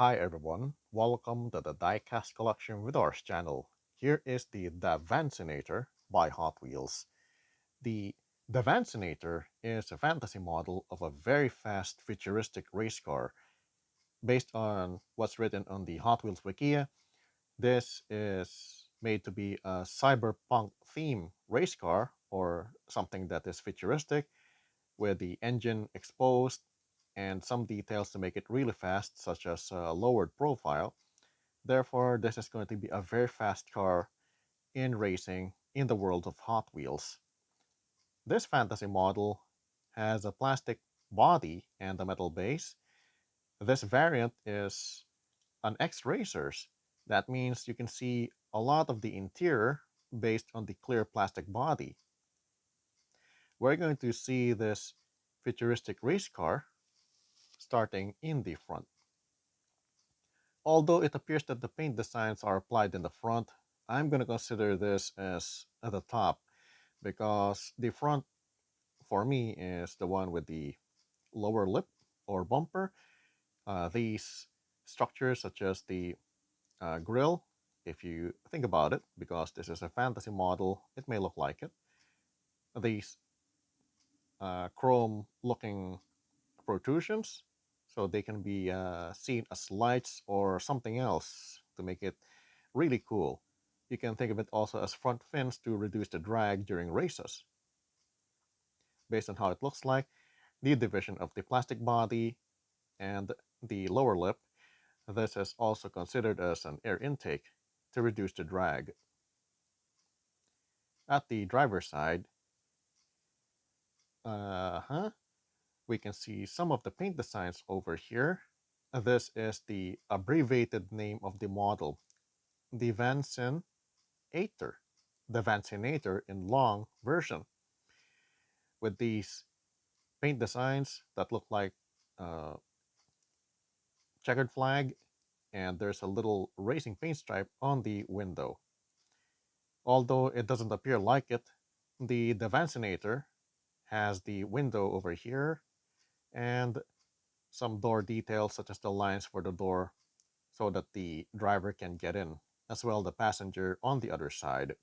Hi everyone, welcome to the Diecast collection with ours channel. Here is the DAVancenator by Hot Wheels. The DAVancenator is a fantasy model of a very fast futuristic race car. Based on what's written on the Hot Wheels Wikia, this is made to be a cyberpunk theme race car or something that is futuristic with the engine exposed and some details to make it really fast, such as a lowered profile. Therefore, this is going to be a very fast car in racing in the world of Hot Wheels. This fantasy model has a plastic body and a metal base. This variant is an X-Racers. That means you can see a lot of the interior based on the clear plastic body. We're going to see this futuristic race car starting in the front. Although it appears that the paint designs are applied in the front, I'm going to consider this as at the top because the front for me is the one with the lower lip or bumper. These structures such as the grill, if you think about it, because this is a fantasy model, it may look like it. These chrome looking protrusions, so they can be seen as lights or something else to make it really cool. You can think of it also as front fins to reduce the drag during races. Based on how it looks like, the division of the plastic body and the lower lip, this is also considered as an air intake to reduce the drag. At the driver's side, we can see some of the paint designs over here. This is the abbreviated name of the model, the DAVancenator, the DAVancenator in long version, with these paint designs that look like a checkered flag, and there's a little racing paint stripe on the window. Although it doesn't appear like it, the DAVancenator has the window over here and some door details such as the lines for the door so that the driver can get in, as well the passenger on the other side.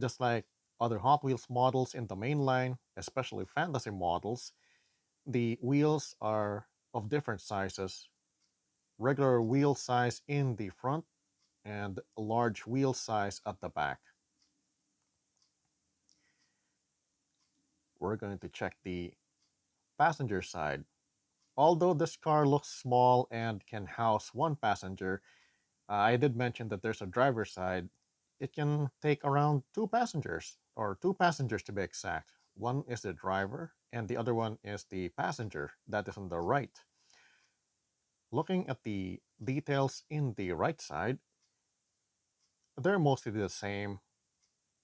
Just like other Hot Wheels models in the main line, especially fantasy models, the wheels are of different sizes. Regular wheel size in the front and large wheel size at the back. We're going to check the passenger side. Although this car looks small and can house one passenger, I did mention that there's a driver's side. It can take around two passengers to be exact. One is the driver, and the other one is the passenger that is on the right. Looking at the details in the right side, they're mostly the same.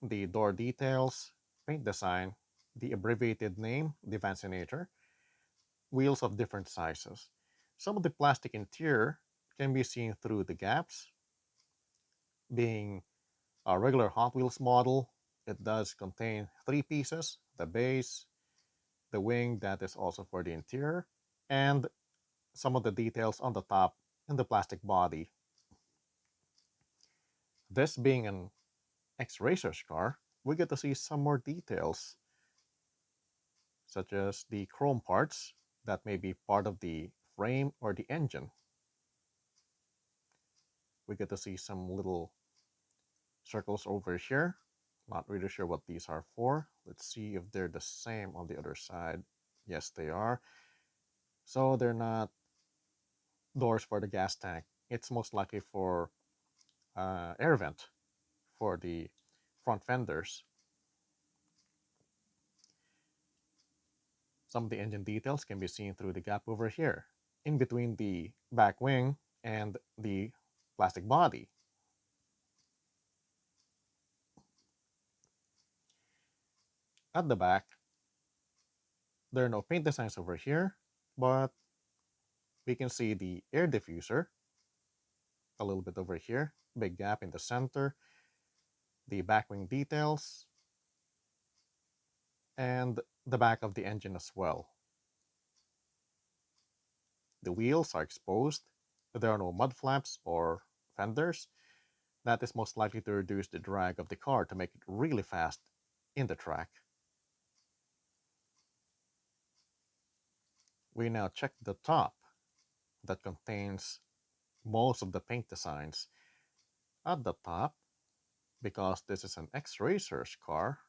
The door details, paint design, the abbreviated name, the DAVancenator, wheels of different sizes. Some of the plastic interior can be seen through the gaps. Being a regular Hot Wheels model, it does contain three pieces: the base, the wing that is also for the interior, and some of the details on the top and the plastic body. This being an X-Racers car, we get to see some more details, such as the chrome parts that may be part of the frame or the engine. We get to see some little circles over here. Not really sure what these are for. Let's see if they're the same on the other side. Yes, they are. So they're not doors for the gas tank. It's most likely for air vent for the front fenders. Some of the engine details can be seen through the gap over here, in between the back wing and the plastic body. At the back, there are no paint designs over here, but we can see the air diffuser a little bit over here, big gap in the center, the back wing details, and the back of the engine as well. The wheels are exposed. There are no mud flaps or fenders. That is most likely to reduce the drag of the car to make it really fast in the track. We now check the top that contains most of the paint designs. At the top, because this is an X-Racer's car,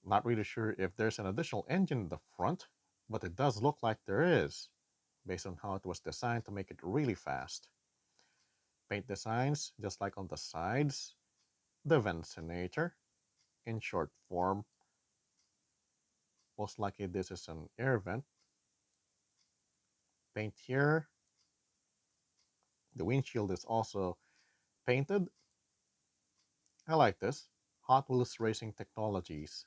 not really sure if there's an additional engine in the front, but it does look like there is, based on how it was designed to make it really fast. Paint designs, just like on the sides, the Vancinator, in short form. Most likely this is an air vent. Paint here. The windshield is also painted. I like this. Hot Wheels Racing Technologies.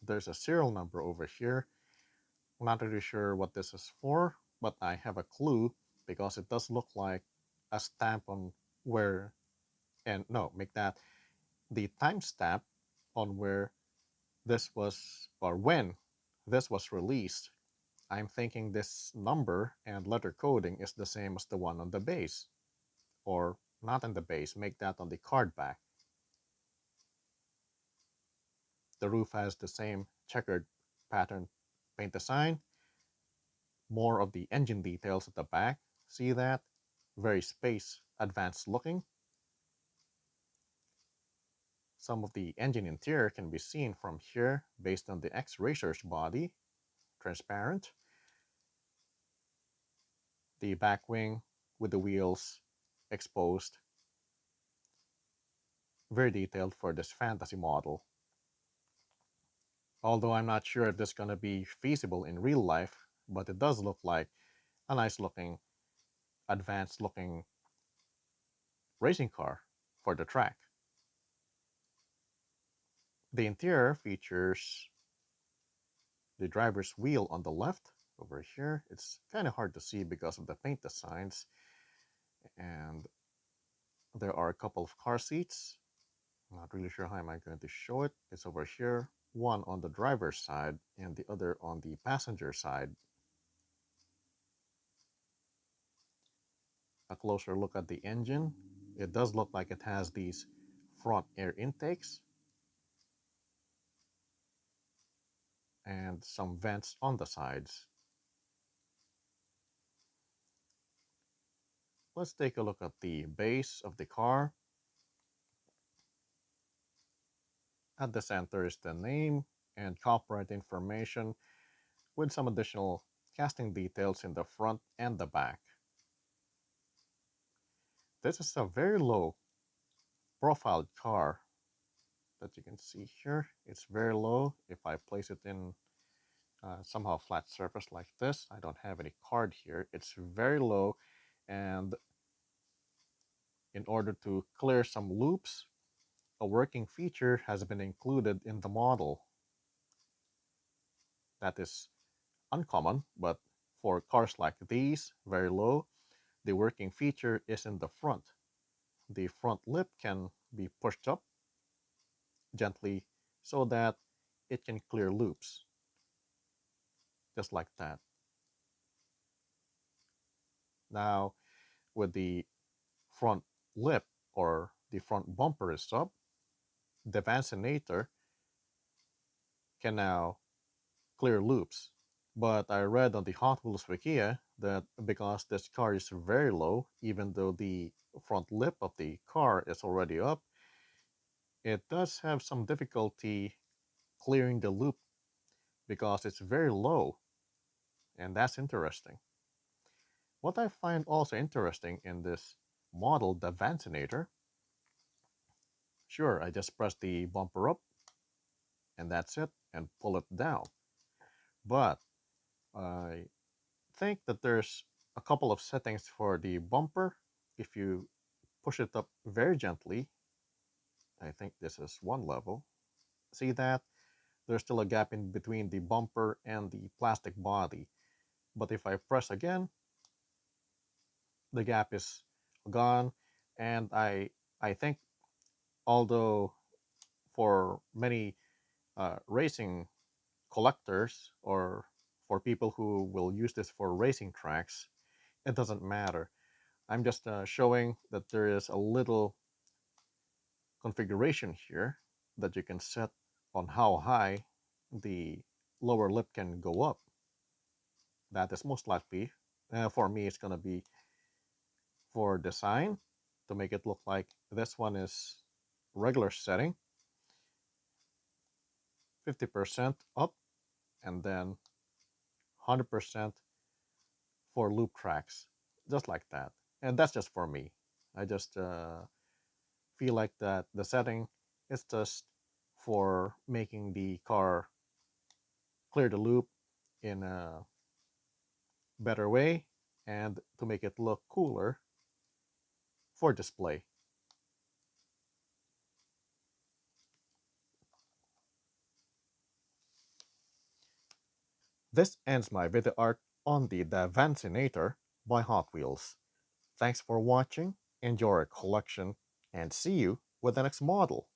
There's a serial number over here. I'm not really sure what this is for, but I have a clue because it does look like a stamp on where, and no, make that the timestamp on where this was, or when this was released. I'm thinking this number and letter coding is the same as the one on the base, or not on the base, make that on the card back. The roof has the same checkered pattern paint design. More of the engine details at the back. See that? Very space advanced looking. Some of the engine interior can be seen from here based on the X-Racer's body, transparent. The back wing with the wheels exposed. Very detailed for this fantasy model. Although I'm not sure if this is going to be feasible in real life, but it does look like a nice looking, advanced looking racing car for the track. The interior features the driver's wheel on the left over here. It's kind of hard to see because of the paint designs, and there are a couple of car seats. I'm not really sure how am I going to show it. It's over here, one on the driver's side and the other on the passenger side. A closer look at the engine. It does look like it has these front air intakes and some vents on the sides. Let's take a look at the base of the car. At the center is the name and copyright information with some additional casting details in the front and the back. This is a very low profiled car that you can see here. It's very low. If I place it in somehow flat surface like this, I don't have any card here. It's very low, and in order to clear some loops, a working feature has been included in the model. That is uncommon, but for cars like these, very low, the working feature is in the front. The front lip can be pushed up gently so that it can clear loops, just like that. Now, with the front lip or the front bumper is up, the Vancinator can now clear loops. But I read on the Hot Wheels Wikia that because this car is very low, even though the front lip of the car is already up, it does have some difficulty clearing the loop because it's very low, and that's interesting. What I find also interesting in this model, the Vancinator, sure, I just press the bumper up and that's it, and pull it down. But I think that there's a couple of settings for the bumper. If you push it up very gently, I think this is one level. See that? There's still a gap in between the bumper and the plastic body. But if I press again, the gap is gone. And I think although for many racing collectors or For people who will use this for racing tracks, it doesn't matter. I'm just showing that there is a little configuration here that you can set on how high the lower lip can go up. That is most likely, for me, it's going to be for design to make it look like this one is regular setting, 50% up, and then 100% for loop tracks, just like that. And that's just for me. I just feel like that the setting is just for making the car clear the loop in a better way and to make it look cooler for display. This ends my video art on the DAVancinator by Hot Wheels. Thanks for watching, enjoy your collection, and see you with the next model.